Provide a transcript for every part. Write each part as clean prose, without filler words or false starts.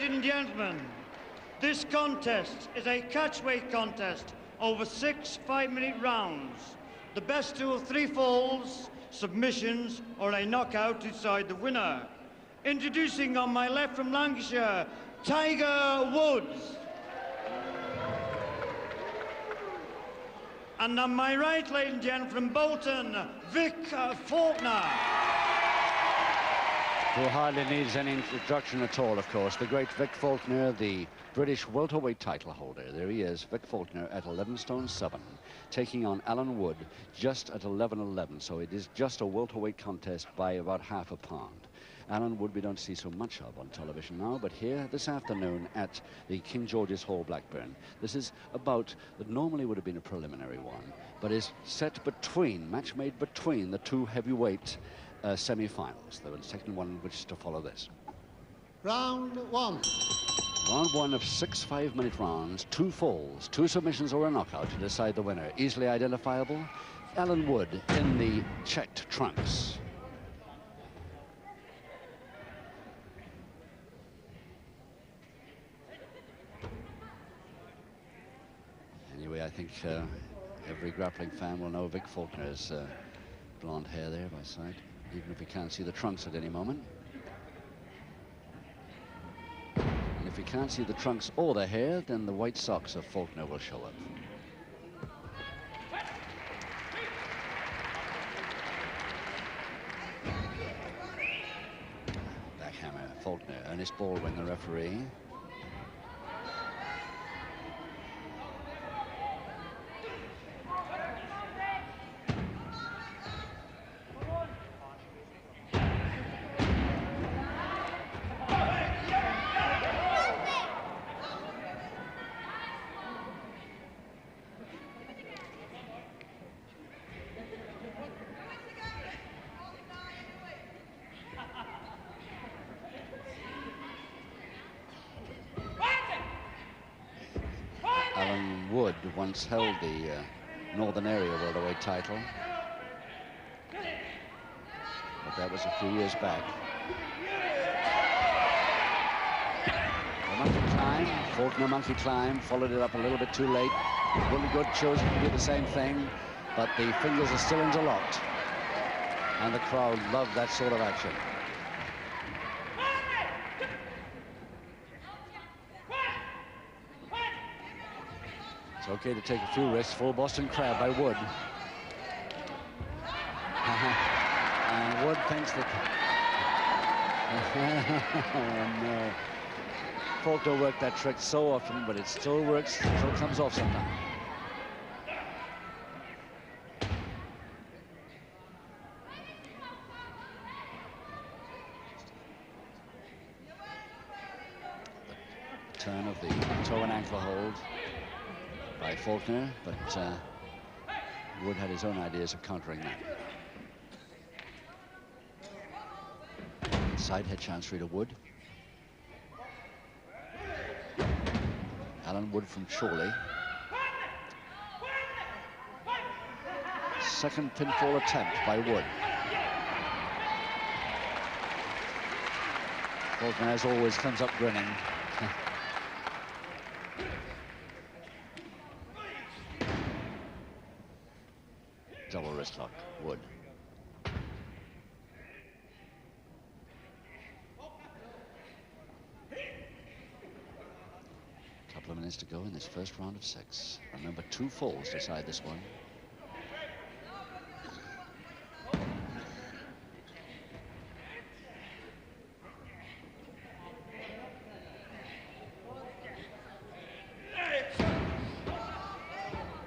Ladies and gentlemen, this contest is a catchweight contest over 6 5-minute rounds. The best 2 of 3 falls, submissions, or a knockout decide the winner. Introducing on my left from Lancashire, Tiger Woods. And on my right, ladies and gentlemen, from Bolton, Vic Faulkner. Who hardly needs any introduction at all, of course. The great Vic Faulkner, the British welterweight title holder. There he is, Vic Faulkner at 11 stone 7, taking on Alan Wood just at 11-11. So it is just a welterweight contest by about half a pound. Alan Wood we don't see so much of on television now, but here this afternoon at the King George's Hall, Blackburn. This is a bout that normally would have been a preliminary one, but is set between, match made between the 2 heavyweight semi-finals. There was a second one which is to follow this. Round 1. Round 1 of 6 5-minute rounds, 2 falls, 2 submissions or a knockout to decide the winner. Easily identifiable, Alan Wood in the checked trunks. Anyway, I think every grappling fan will know Vic Faulkner's blonde hair there by sight, even if we can't see the trunks at any moment. And if we can't see the trunks or the hair, then the white socks of Faulkner will show up. Backhammer, Faulkner, Ernest Baldwin, the referee. Alan Wood once held the Northern Area welterweight title, but that was a few years back. A monkey climb, Faulkner monkey climb, followed it up a little bit too late. Willie Good chose to do the same thing, but the fingers are still interlocked, and the crowd loved that sort of action. Okay to take a few risks. Full Boston Crab by Wood. And Wood thinks that... Oh, no. Faulkner worked that trick so often, but it still works, still comes off sometimes. The turn of the toe and ankle hold by Faulkner, but Wood had his own ideas of countering that. Side head chancery to Wood. Alan Wood from Chorley. Second pinfall attempt by Wood. Faulkner, as always, comes up grinning. Double wrist lock, Wood. Couple of minutes to go in this first round of 6. Remember, 2 falls decide this one.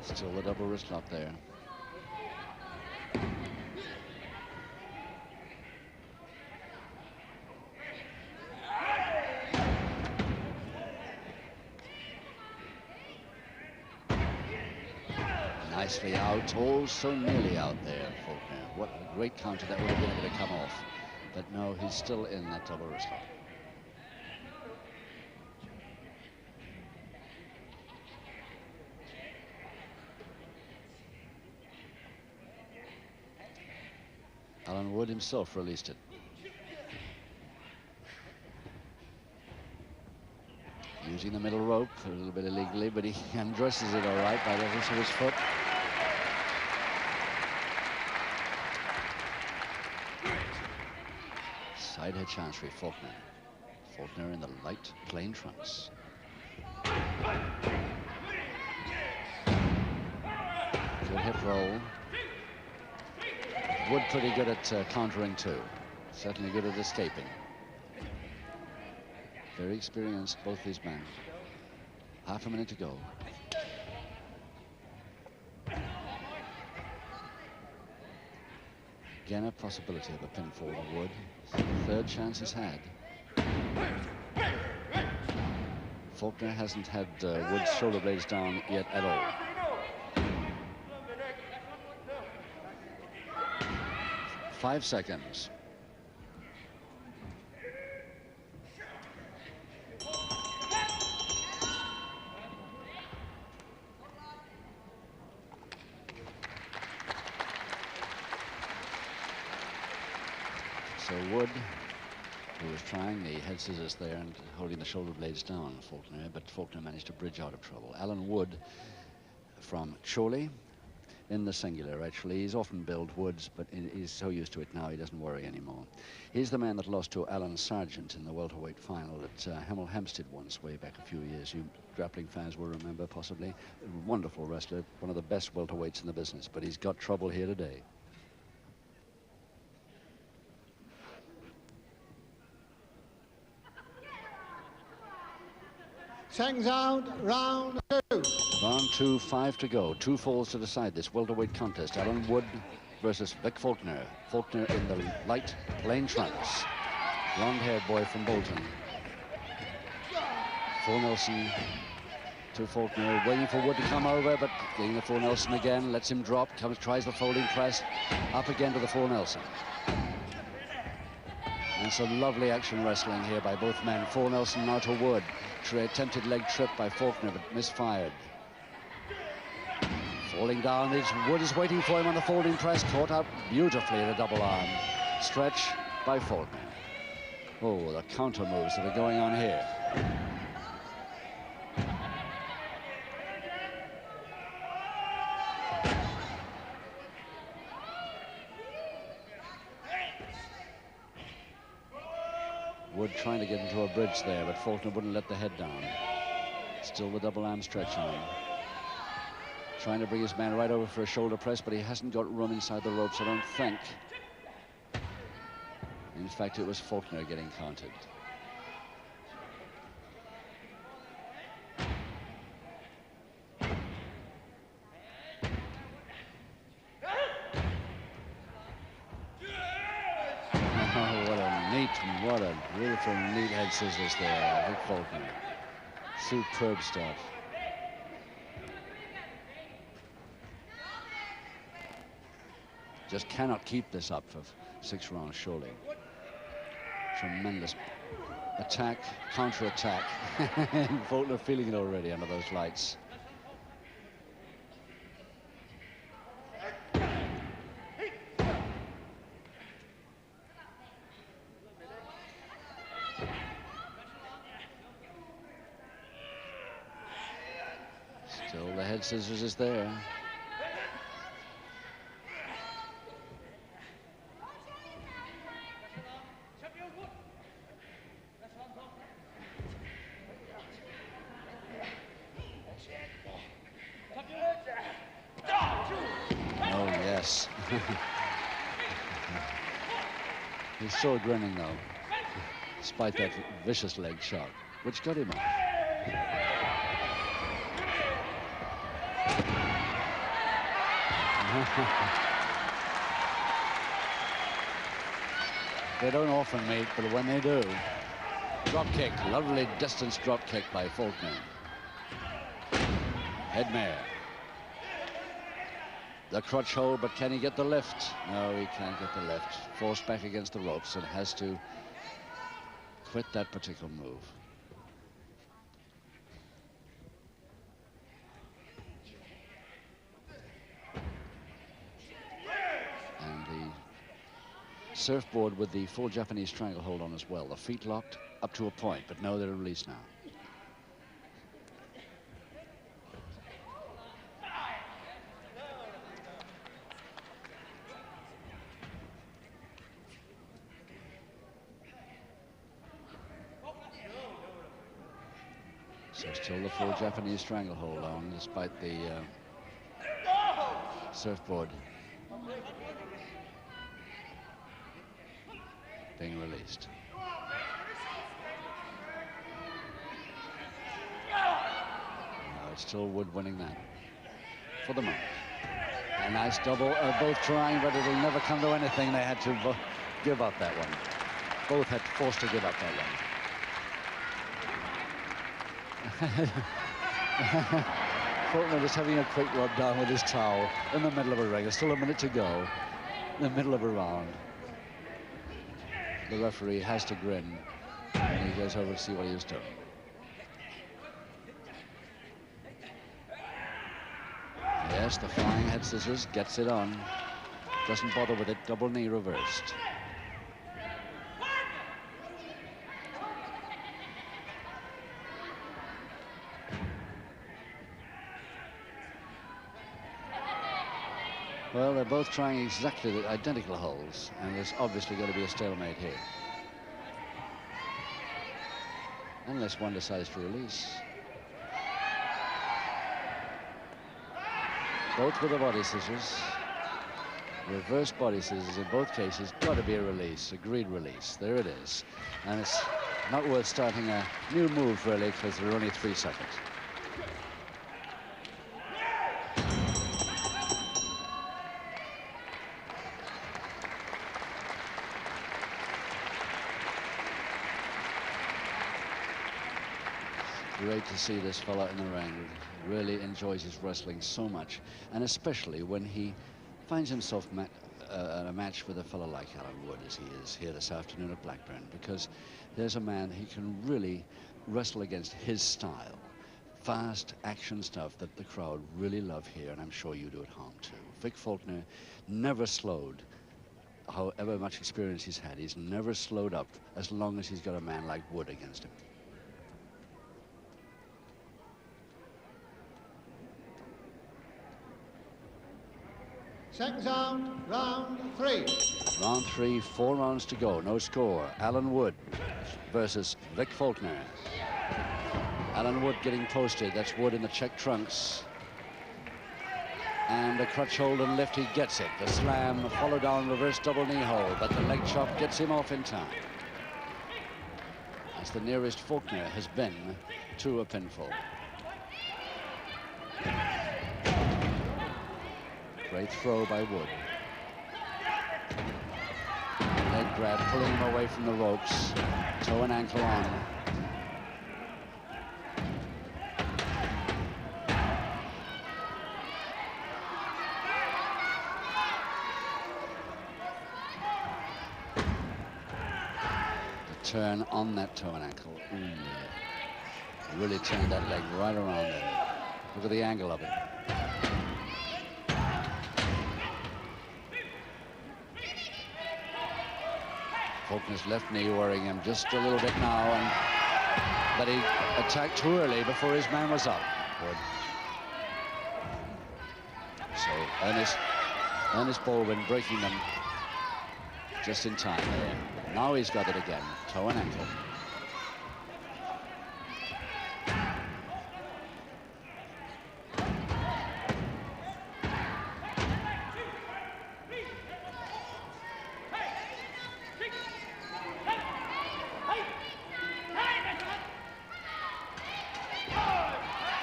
Still the double wrist lock there. Nicely out, oh, so nearly out there, Faulkner. What a great counter that would have been able to come off. But no, he's still in that double wrist lock. Alan Wood himself released it. using the middle rope a little bit illegally, but he undresses it all right by the use of his foot. Side head chancery, Faulkner. Faulkner in the light plain trunks. Good hip roll. Wood pretty good at countering too. Certainly good at escaping. Very experienced, both these men. Half a minute to go. Again, a possibility of a pinfall to Wood. Third chance he's had. Faulkner hasn't had Wood's shoulder blades down yet at all. Five seconds. So Wood, who was trying the head scissors there and holding the shoulder blades down, Faulkner, but Faulkner managed to bridge out of trouble. Alan Wood from Chorley, in the singular, actually. He's often billed Woods, but he's so used to it now he doesn't worry anymore. He's the man that lost to Alan Sargent in the welterweight final at Hemel Hempstead once, way back a few years. You grappling fans will remember, possibly. A wonderful wrestler, one of the best welterweights in the business, but he's got trouble here today. Seconds out, round 2. Round 2, 5 to go. 2 falls to decide this welterweight contest. Alan Wood versus Vic Faulkner. Faulkner in the light plain trunks. Blonde-haired boy from Bolton. Full Nelson to Faulkner, waiting for Wood to come over, but getting the full Nelson again, lets him drop, tries the folding press, up again to the full Nelson. And some lovely action wrestling here by both men. Full Nelson now to Wood. Attempted leg trip by Faulkner, but misfired. Falling down, Wood is waiting for him on the folding press, caught up beautifully in a double arm stretch by Faulkner. Oh, the counter moves that are going on here. Wood trying to get into a bridge there, but Faulkner wouldn't let the head down. Still the double arm stretch on. Trying to bring his man right over for a shoulder press, but he hasn't got room inside the ropes, I don't think. In fact, it was Faulkner getting counted. What a beautiful, neat head scissors there, Vic Faulkner. Superb stuff. Just cannot keep this up for 6 rounds, surely. Tremendous attack, counter-attack. Faulkner feeling it already under those lights. Still the head scissors is there. Oh, yes. He's still grinning, though, despite that vicious leg shot, which got him off. They don't often meet, but when they do, drop kick, lovely distance drop kick by Faulkner. Headmare. The crutch hold, but can he get the lift? No, he can't get the lift. Forced back against the ropes and has to quit that particular move. And the surfboard with the full Japanese stranglehold on as well. The feet locked up to a point, but no, they're released now. So still the full Japanese stranglehold on, despite the surfboard being released. No, it's still Wood winning that for the moment. A nice double, both trying, but it'll never come to anything. They had to give up that one. Both had forced to give up that one. Faulkner just having a quick rub down with his towel in the middle of a ring. There's still a minute to go in the middle of a round. The referee has to grin and he goes over to see what he was doing. Yes, the flying head scissors gets it on. Doesn't bother with it. Double knee reversed. Well, they're both trying exactly the identical holes, and there's obviously going to be a stalemate here. Unless one decides to release. Both with the body scissors. Reverse body scissors in both cases. Got to be a release, agreed release. There it is. And it's not worth starting a new move, really, because there are only 3 seconds. Great to see this fella in the ring. Really enjoys his wrestling so much, and especially when he finds himself in a match with a fella like Alan Wood, as he is here this afternoon at Blackburn, because there's a man he can really wrestle against his style. Fast action stuff that the crowd really love here, and I'm sure you do at home too. Vic Faulkner never slowed. However much experience he's had, he's never slowed up as long as he's got a man like Wood against him. Seconds out, round 3. Round 3, 4 rounds to go, no score. Alan Wood versus Vic Faulkner. Alan Wood getting posted. That's Wood in the check trunks. And a crutch hold and lift, he gets it. The slam, follow down, reverse double knee hold, but the leg chop gets him off in time. That's the nearest Faulkner has been to a pinfall. Great throw by Wood. Leg grab, pulling him away from the ropes. Toe and ankle on. The turn on that toe and ankle. Really turned that leg right around there. Look at the angle of it. Faulkner's left knee worrying him just a little bit now, but he attacked too early before his man was up. Wood. So Ernest Baldwin breaking them just in time there. Now he's got it again, toe and ankle.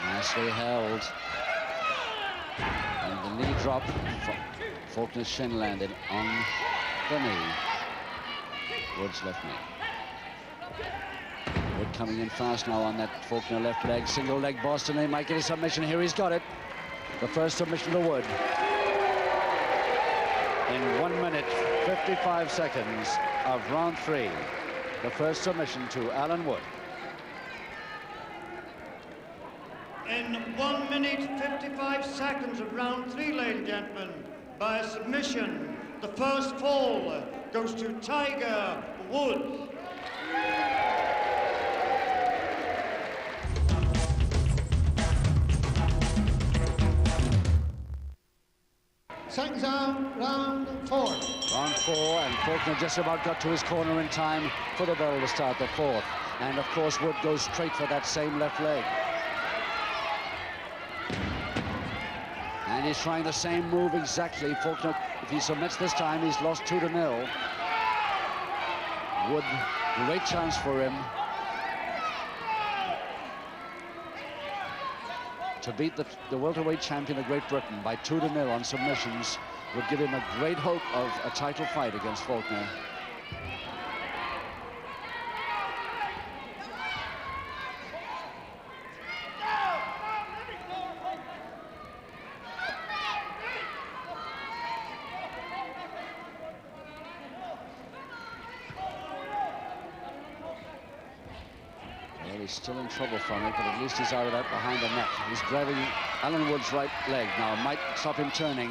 Nicely held. And the knee drop. Faulkner's shin landed on the knee. Wood's left knee. Wood coming in fast now on that Faulkner left leg. Single leg Boston. They might get a submission here. He's got it. The first submission to Wood. In 1 minute, 55 seconds of round 3. The first submission to Alan Wood. In 1 minute, 55 seconds of round 3, ladies and gentlemen, by a submission, the first fall goes to Tiger Woods. Seconds out, round 4. Round 4, and Faulkner just about got to his corner in time for the bell to start the 4th. And of course, Wood goes straight for that same left leg. And he's trying the same move exactly. Faulkner, if he submits this time, he's lost 2-0. Wood, great chance for him to beat the welterweight champion of Great Britain by 2-0 on submissions. Would give him a great hope of a title fight against Faulkner. Well, he's still in trouble from it, but at least he's out of that behind the neck. He's grabbing Alan Wood's right leg now. Might stop him turning.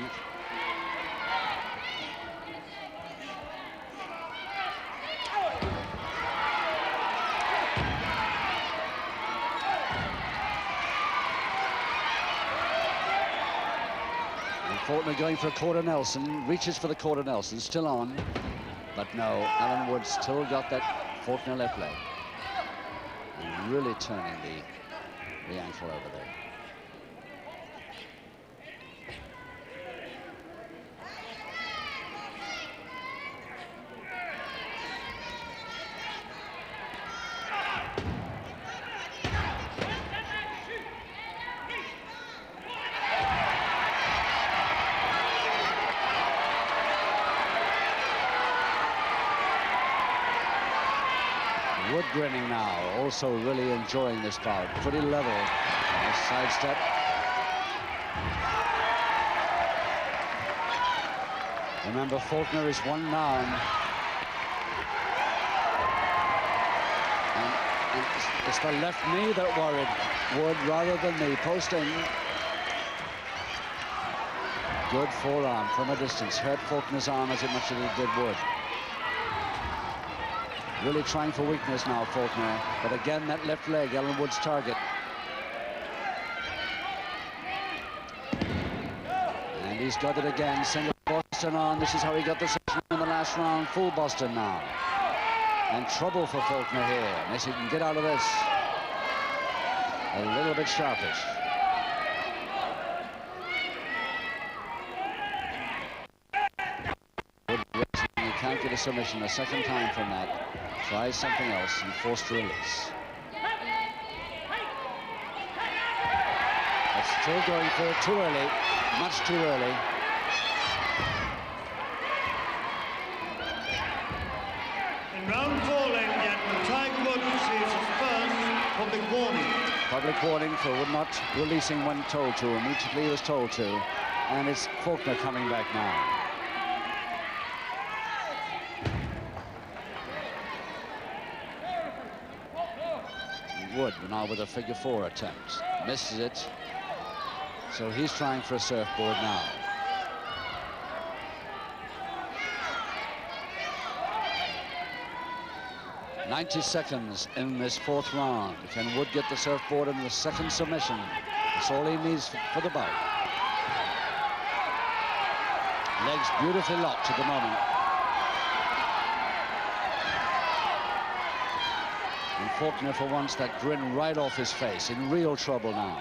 Faulkner going for a quarter Nelson, reaches for the quarter Nelson, still on, but no, Alan Wood still got that Faulkner left leg. And really turning the ankle over there. Wood grinning now, also really enjoying this bout. Pretty level. Nice sidestep. Remember, Faulkner is 1 down. And it's the left knee that worried Wood rather than the posting. Good forearm from a distance. Hurt Faulkner's arm as much as it did Wood. Really trying for weakness now, Faulkner. But again, that left leg, Alan Wood's target. And he's got it again. Single Boston on. This is how he got the session in the last round. Full Boston now. And trouble for Faulkner here. Unless he can get out of this. A little bit sharpish. He can't get a submission a second time from that. Tries something else and forced release. But still going for it too early, much too early. In round 4, ladies and gentlemen, Tiger Woods receives his first public warning. Public warning for Wood not releasing when told to. Immediately he was told to. And it's Faulkner coming back now. Wood now with a figure 4 attempt. Misses it. So he's trying for a surfboard now. "90 seconds in this 4th round. Can Wood get the surfboard in the second submission? That's all he needs for the bout. Legs beautifully locked at the moment. And Faulkner, for once, that grin right off his face, in real trouble now.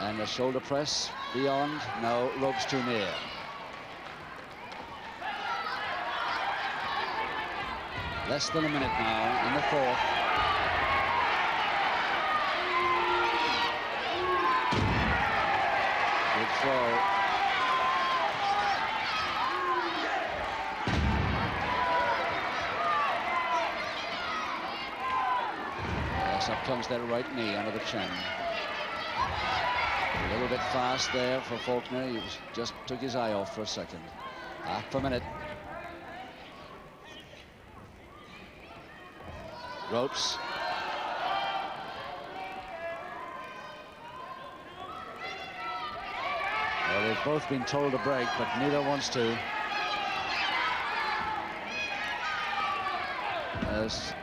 And the shoulder press beyond. No, rope's too near. Less than a minute now in the 4th. Good throw. Up comes that right knee under the chin. A little bit fast there for Faulkner. He just took his eye off for a second. Half a minute. Ropes. Well, they've both been told to break, but neither wants to.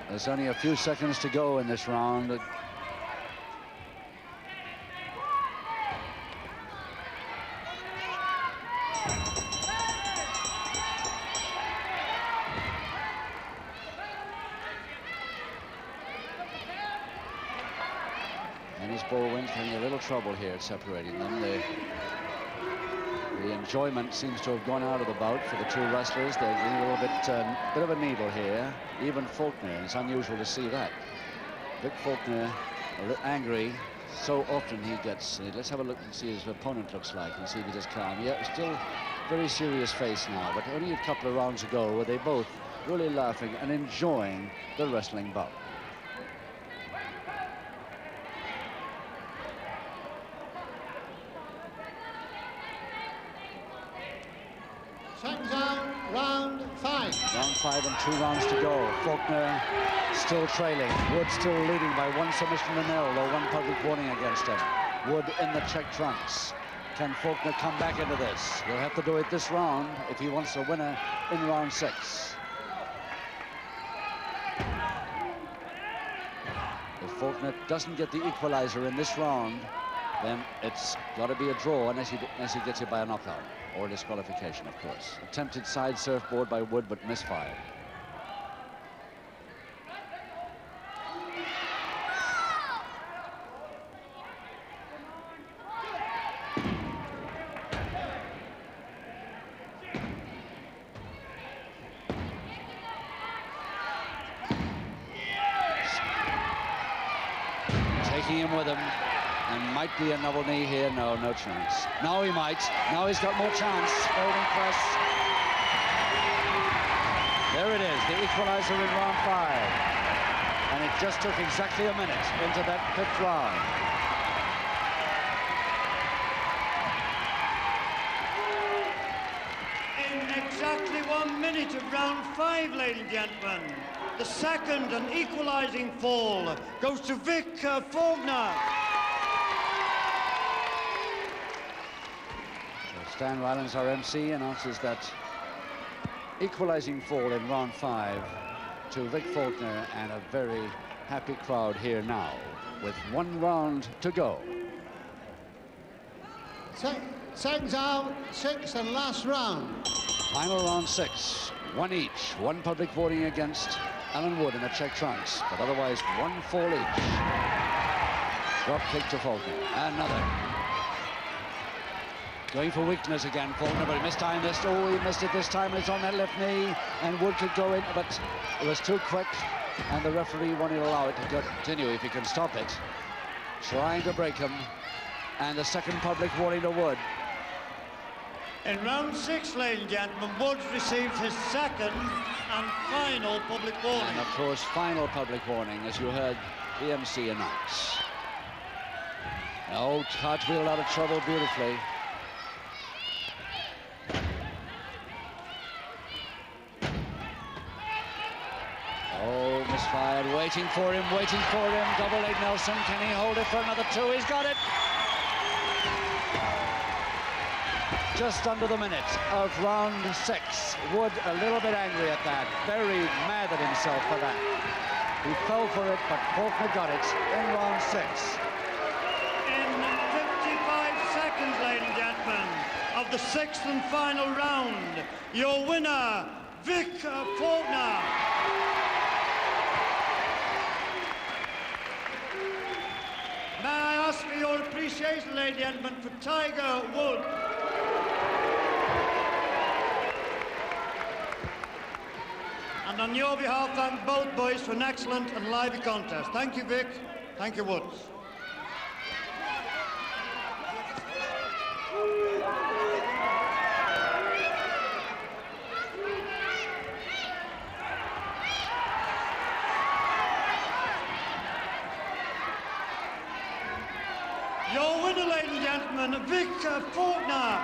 There's only a few seconds to go in this round. Tennis ball wins having a little trouble here separating them. The enjoyment seems to have gone out of the bout for the two wrestlers. They're getting a little bit of a needle here. Even Faulkner, and it's unusual to see that. Vic Faulkner a little angry. So often he gets. Let's have a look and see his opponent looks like and see if he just calm. Yeah, still very serious face now, but only a couple of rounds ago were they both really laughing and enjoying the wrestling bout. Second down, round 5. Round 5 and 2 rounds to go. Faulkner still trailing. Wood still leading by 1 submission to 0, though 1 public warning against him. Wood in the check trunks. Can Faulkner come back into this? He'll have to do it this round if he wants a winner in round 6. If Faulkner doesn't get the equalizer in this round, then it's got to be a draw unless he gets it by a knockout or a disqualification, of course. Attempted side surfboard by Wood, but misfired. Taking him with him. And might be a double knee here. No chance. Now he might. Now he's got more chance. Holding press. There it is, the equalizer in round 5. And it just took exactly a minute into that 5th round. In exactly 1 minute of round 5, ladies and gentlemen, the second and equalizing fall goes to Vic Faulkner. Stan Rylands, our MC, announces that equalizing fall in round 5 to Vic Faulkner, and a very happy crowd here now with 1 round to go. Second down, 6th and last round. Final round 6, 1 each. 1 public voting against Alan Wood in the check trunks, but otherwise 1 fall each. Drop kick to Faulkner. Another. Going for weakness again, Faulkner, but he missed time this. Oh, he missed it this time. It's on that left knee, and Wood could go in, but it was too quick, and the referee wanted to allow it to continue if he can stop it. Trying to break him, and the second public warning to Wood. In round 6, ladies and gentlemen, Woods received his second and final public warning. And of course, final public warning, as you heard the MC announce. Oh, cartwheeled out of trouble beautifully. Oh, misfired, waiting for him, double leg Nelson, can he hold it for another 2? He's got it! Just under the minute of round 6. Wood a little bit angry at that, very mad at himself for that. He fell for it, but Faulkner got it in round 6. In 55 seconds, ladies and gentlemen, of the 6th and final round, your winner, Vic Faulkner. May I ask for your appreciation, ladies and gentlemen, for Tiger Wood. And on your behalf, thank both boys for an excellent and lively contest. Thank you, Vic. Thank you, Woods. Your winner, ladies and gentlemen, Vic Faulkner.